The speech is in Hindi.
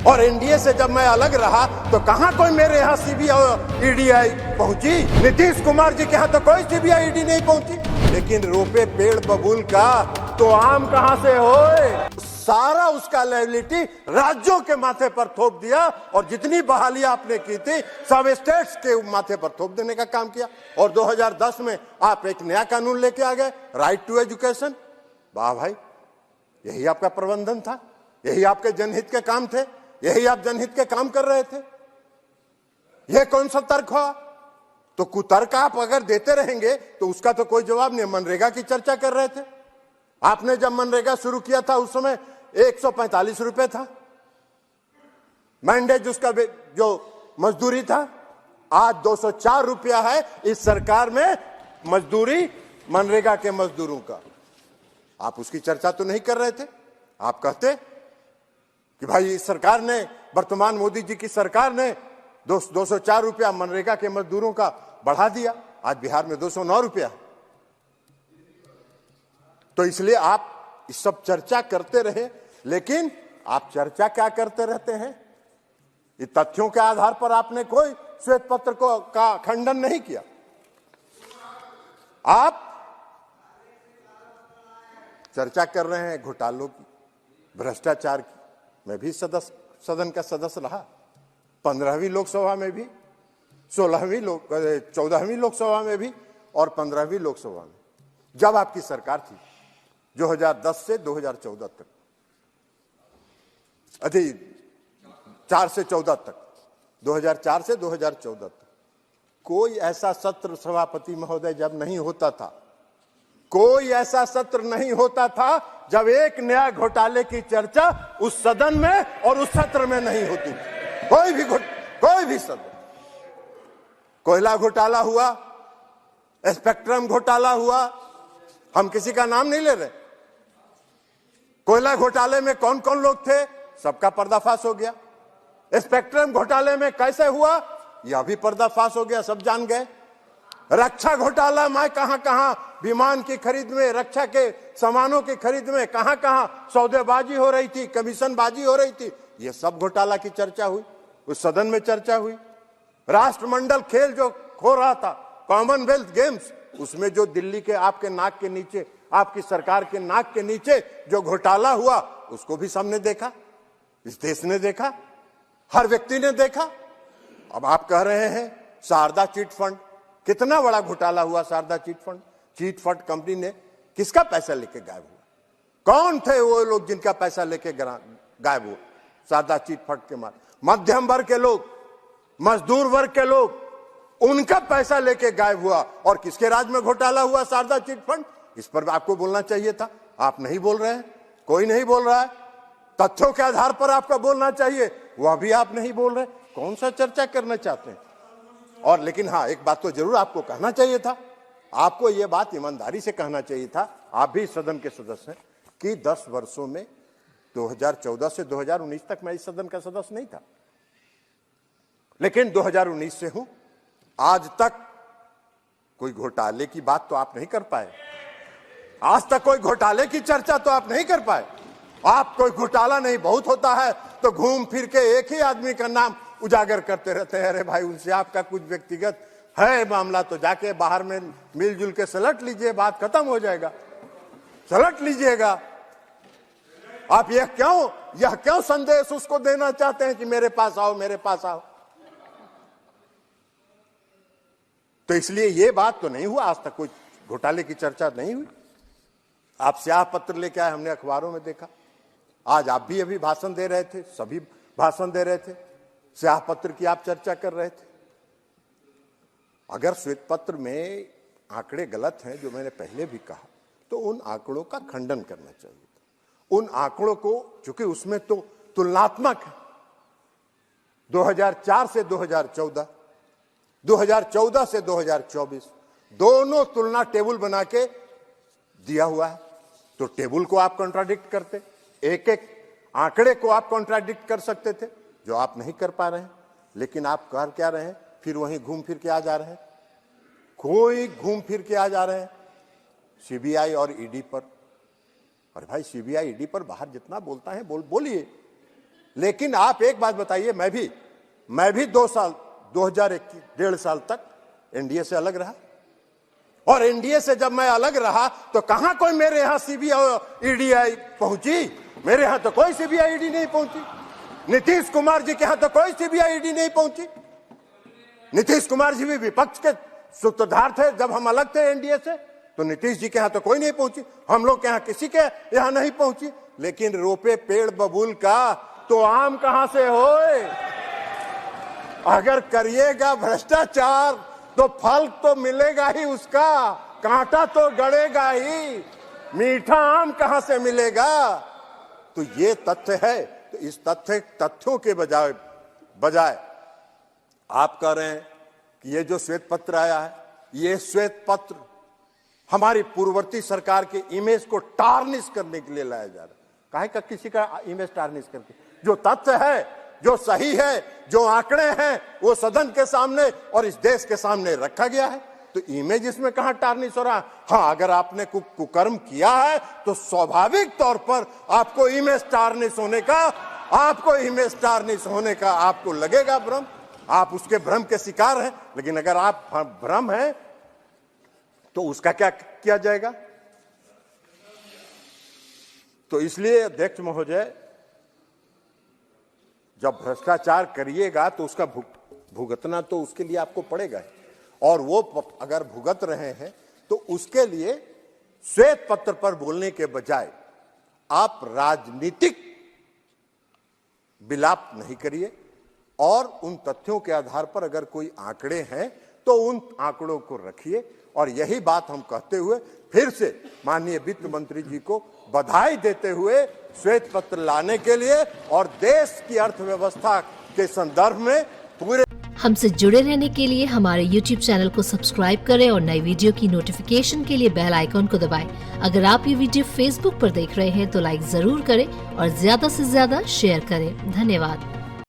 और एनडीए से जब मैं अलग रहा तो कहां कोई मेरे यहाँ सीबीआई ईडी पहुंची? नीतीश कुमार जी के यहाँ तो कोई सीबीआई ईडी नहीं पहुंची। लेकिन रोपे पेड़ बबूल का तो आम कहां से होए? सारा उसका लायबिलिटी राज्यों के माथे पर थोप दिया और जितनी बहाली आपने की थी सब स्टेट्स के माथे पर थोप देने का काम किया। और 2010 में आप एक नया कानून लेके आ गए, राइट टू एजुकेशन। वाह भाई, यही आपका प्रबंधन था, यही आपके जनहित के काम थे, यही आप जनहित के काम कर रहे थे। यह कौन सा तर्क हुआ? तो कुतर्क आप अगर देते रहेंगे तो उसका तो कोई जवाब नहीं। मनरेगा की चर्चा कर रहे थे, आपने जब मनरेगा शुरू किया था उस समय 145 रुपए था मैंडेज, उसका जो मजदूरी था। आज 204 रुपया है इस सरकार में मजदूरी मनरेगा के मजदूरों का। आप उसकी चर्चा तो नहीं कर रहे थे। आप कहते कि भाई इस सरकार ने, वर्तमान मोदी जी की सरकार ने 204 रुपया मनरेगा के मजदूरों का बढ़ा दिया। आज बिहार में 209 रुपया। तो इसलिए आप इस सब चर्चा करते रहे, लेकिन आप चर्चा क्या करते रहते हैं? ये तथ्यों के आधार पर आपने कोई श्वेत पत्र का खंडन नहीं किया। आप चर्चा कर रहे हैं घोटालों की, भ्रष्टाचार की। मैं भी सदन का सदस्य रहा, 15वीं लोकसभा में भी, 14वीं लोकसभा में भी और 15वीं लोकसभा में, जब आपकी सरकार थी 2010 से 2014 तक, 4 से 14 तक, 2004 से 2014 तक कोई ऐसा सत्र सभापति महोदय जब नहीं होता था, कोई ऐसा सत्र नहीं होता था जब एक नया घोटाले की चर्चा उस सदन में और उस सत्र में नहीं होती थी। कोई भी सदन। कोयला घोटाला हुआ, स्पेक्ट्रम घोटाला हुआ, हम किसी का नाम नहीं ले रहे। कोयला घोटाले में कौन कौन लोग थे, सबका पर्दाफाश हो गया। स्पेक्ट्रम घोटाले में कैसे हुआ, यह भी पर्दाफाश हो गया, सब जान गए। रक्षा घोटाला में कहां विमान की खरीद में, रक्षा के सामानों की खरीद में कहां सौदेबाजी हो रही थी, कमीशनबाजी हो रही थी, यह सब घोटाला की चर्चा हुई, उस सदन में चर्चा हुई। राष्ट्रमंडल खेल जो हो रहा था, कॉमनवेल्थ गेम्स, उसमें जो दिल्ली के आपके नाक के नीचे, आपकी सरकार के नाक के नीचे जो घोटाला हुआ, उसको भी सबने देखा, इस देश ने देखा, हर व्यक्ति ने देखा। अब आप कह रहे हैं शारदा चिट फंड, कितना बड़ा घोटाला हुआ Saradha chit fund. Chit fund company ने किसका पैसा लेके गायब हुआ? कौन थे वो लोग जिनका पैसा लेके गायब हुआ शारदा चिट फंड के मार? मध्यम वर्ग के लोग, मजदूर वर्ग के लोग, उनका पैसा लेके गायब हुआ। और किसके राज में घोटाला हुआ शारदा चिट फंड? इस पर आपको बोलना चाहिए था, आप नहीं बोल रहे हैं, कोई नहीं बोल रहा है। तथ्यों के आधार पर आपका बोलना चाहिए, वह भी आप नहीं बोल रहे। कौन सा चर्चा करना चाहते हैं? और लेकिन हाँ, एक बात तो जरूर आपको कहना चाहिए था, आपको यह बात ईमानदारी से कहना चाहिए था, आप भी सदन के सदस्य हैं, कि 10 वर्षों में 2014 से 2019 तक मैं इस सदन का सदस्य नहीं था, लेकिन 2019 से हूं। आज तक कोई घोटाले की बात तो आप नहीं कर पाए, आज तक कोई घोटाले की चर्चा तो आप नहीं कर पाए। आप कोई घोटाला नहीं, बहुत होता है तो घूम फिर के एक ही आदमी का नाम उजागर करते रहते हैं। अरे भाई, उनसे आपका कुछ व्यक्तिगत है मामला तो जाके बाहर में मिलजुल के सलट लीजिए, बात खत्म हो जाएगा, सलट लीजिएगा। आप यह क्यों संदेश उसको देना चाहते हैं कि मेरे पास आओ, मेरे पास आओ? तो इसलिए यह बात तो नहीं हुआ, आज तक कोई घोटाले की चर्चा नहीं हुई। आप स्याह पत्र लेके आए, हमने अखबारों में देखा। आज आप भी अभी भाषण दे रहे थे, सभी भाषण दे रहे थे, स्याह पत्र की आप चर्चा कर रहे थे। अगर श्वेत पत्र में आंकड़े गलत हैं, जो मैंने पहले भी कहा, तो उन आंकड़ों का खंडन करना चाहिए था। उन आंकड़ों को, चूंकि उसमें तो तुलनात्मक है, 2004 से 2014, 2014 से 2024 दोनों तुलना टेबल बना के दिया हुआ है। तो टेबल को आप कॉन्ट्राडिक्ट करते, एक एक आंकड़े को आप कॉन्ट्राडिक्ट कर सकते थे, जो आप नहीं कर पा रहे हैं। लेकिन आप कर क्या रहे हैं? फिर वहीं घूम फिर के आ जा रहे हैं। कोई घूम फिर के आ जा रहे हैं सीबीआई और ईडी पर। अरे भाई, सीबीआई ईडी पर बाहर जितना बोलता है बोलिए, लेकिन आप एक बात बताइए, मैं भी 1.5 साल तक एनडीए से अलग रहा, और एनडीए से जब मैं अलग रहा तो कहां कोई मेरे यहां सीबीआई ईडी पहुंची? मेरे यहां तो कोई सीबीआई ईडी नहीं पहुंची। नीतीश कुमार जी के यहां तो कोई सीबीआई ईडी नहीं पहुंची। नीतीश कुमार जी भी विपक्ष के सूत्रधार थे जब हम अलग थे एनडीए से, तो नीतीश जी के यहां तो कोई नहीं पहुंची, हम लोग के यहां किसी के यहां नहीं पहुंची। लेकिन रोपे पेड़ बबूल का तो आम कहां से होए? अगर करिएगा भ्रष्टाचार तो फल तो मिलेगा ही उसका, कांटा तो गड़ेगा ही, मीठा आम कहां से मिलेगा? तो ये तथ्य है। तो इस तथ्यों के बजाय आप कह रहे हैं कि ये जो श्वेत पत्र आया है, ये श्वेत पत्र हमारी पूर्ववर्ती सरकार के इमेज को टार्निश करने के लिए लाया जा रहा है। काहे का किसी का इमेज टार्निश करके? जो तथ्य है, जो सही है, जो आंकड़े हैं, वो सदन के सामने और इस देश के सामने रखा गया है। तो इमेज इसमें कहां टार्निश हो रहा है? हाँ, अगर आपने कुकर्म किया है तो स्वाभाविक तौर पर आपको इमेज टार्निश होने का आपको लगेगा भ्रम, आप उसके भ्रम के शिकार हैं। लेकिन अगर आप भ्रम हैं तो उसका क्या किया जाएगा? तो इसलिए अध्यक्ष महोदय, जब भ्रष्टाचार करिएगा तो उसका भुगतना तो उसके लिए आपको पड़ेगा, और वो अगर भुगत रहे हैं तो उसके लिए श्वेत पत्र पर बोलने के बजाय आप राजनीतिक विलाप नहीं करिए, और उन तथ्यों के आधार पर अगर कोई आंकड़े हैं तो उन आंकड़ों को रखिए। और यही बात हम कहते हुए फिर से माननीय वित्त मंत्री जी को बधाई देते हुए श्वेत पत्र लाने के लिए और देश की अर्थव्यवस्था के संदर्भ में पूरे हमसे जुड़े रहने के लिए हमारे YouTube चैनल को सब्सक्राइब करें और नई वीडियो की नोटिफिकेशन के लिए बेल आइकॉन को दबाएं। अगर आप ये वीडियो Facebook पर देख रहे हैं तो लाइक जरूर करें और ज्यादा से ज्यादा शेयर करें। धन्यवाद।